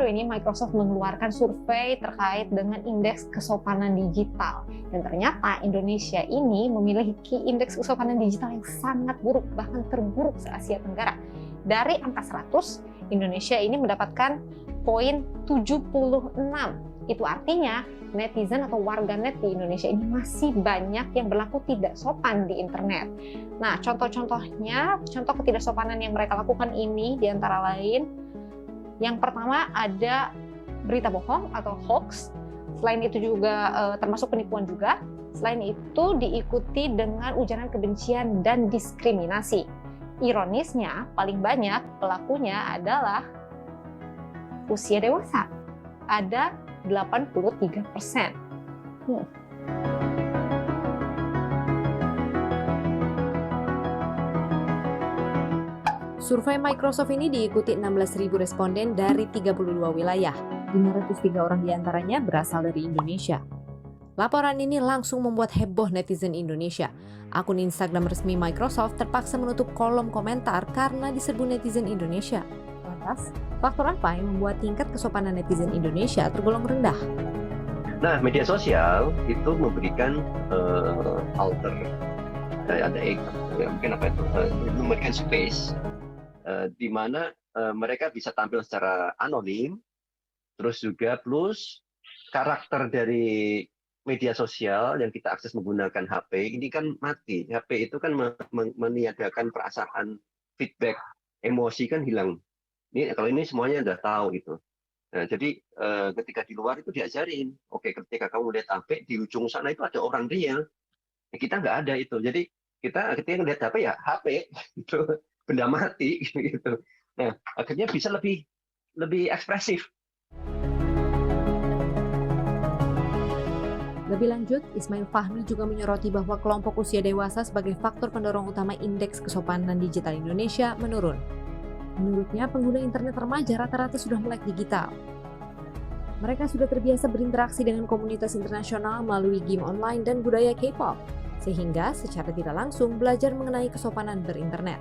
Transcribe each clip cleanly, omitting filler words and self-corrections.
baru-baru ini Microsoft mengeluarkan survei terkait dengan indeks kesopanan digital. Dan ternyata Indonesia ini memiliki indeks kesopanan digital yang sangat buruk, bahkan terburuk se-Asia Tenggara. Dari angka 100, Indonesia ini mendapatkan poin 76. Itu artinya netizen atau warganet di Indonesia ini masih banyak yang berlaku tidak sopan di internet. Nah, contoh-contohnya, contoh ketidaksopanan yang mereka lakukan ini diantara lain, yang pertama ada berita bohong atau hoax. Selain itu juga termasuk penipuan juga. Selain itu diikuti dengan ujaran kebencian dan diskriminasi. Ironisnya, paling banyak pelakunya adalah usia dewasa. Ada 83%. Survei Microsoft ini diikuti 16.000 responden dari 32 wilayah. 503 orang diantaranya berasal dari Indonesia. Laporan ini langsung membuat heboh netizen Indonesia. Akun Instagram resmi Microsoft terpaksa menutup kolom komentar karena diserbu netizen Indonesia. Lantas, faktor apa yang membuat tingkat kesopanan netizen Indonesia tergolong rendah? Nah, media sosial itu memberikan memberikan space di mana mereka bisa tampil secara anonim, terus juga plus karakter dari media sosial yang kita akses menggunakan HP ini kan mati. HP itu kan meniadakan perasaan, feedback, emosi kan hilang. Kalau ini semuanya udah tahu gitu. Nah, jadi ketika di luar itu diajarin, oke, ketika kamu lihat HP di ujung sana itu ada orang real. Kita nggak ada itu. Jadi kita ketika ngelihat HP ya HP itu benda mati gitu. Nah, akhirnya bisa lebih ekspresif. Lebih lanjut, Ismail Fahmi juga menyoroti bahwa kelompok usia dewasa sebagai faktor pendorong utama indeks kesopanan digital Indonesia menurun. Menurutnya, pengguna internet remaja rata-rata sudah melek digital. Mereka sudah terbiasa berinteraksi dengan komunitas internasional melalui game online dan budaya K-pop, sehingga secara tidak langsung belajar mengenai kesopanan berinternet.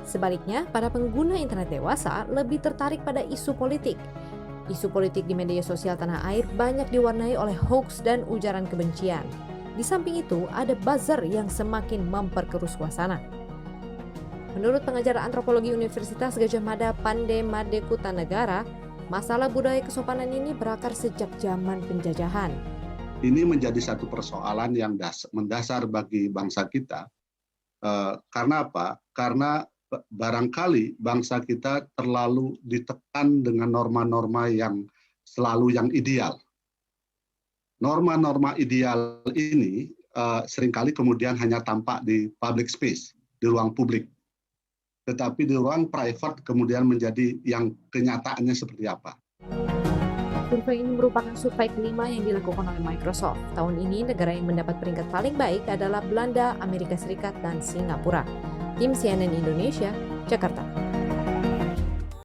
Sebaliknya, para pengguna internet dewasa lebih tertarik pada isu politik. Isu politik di media sosial tanah air banyak diwarnai oleh hoax dan ujaran kebencian. Di samping itu, ada buzzer yang semakin memperkeruh suasana. Menurut pengajar antropologi Universitas Gadjah Mada Pande Made Kutanegara, masalah budaya kesopanan ini berakar sejak zaman penjajahan. Ini menjadi satu persoalan yang mendasar bagi bangsa kita. Karena apa? Karena barangkali bangsa kita terlalu ditekan dengan norma-norma yang selalu yang ideal. Norma-norma ideal ini seringkali kemudian hanya tampak di public space, di ruang publik. Tetapi di ruang private kemudian menjadi yang kenyataannya seperti apa. Survei ini merupakan survei kelima yang dilakukan oleh Microsoft. Tahun ini negara yang mendapat peringkat paling baik adalah Belanda, Amerika Serikat, dan Singapura. Tim CNN Indonesia, Jakarta.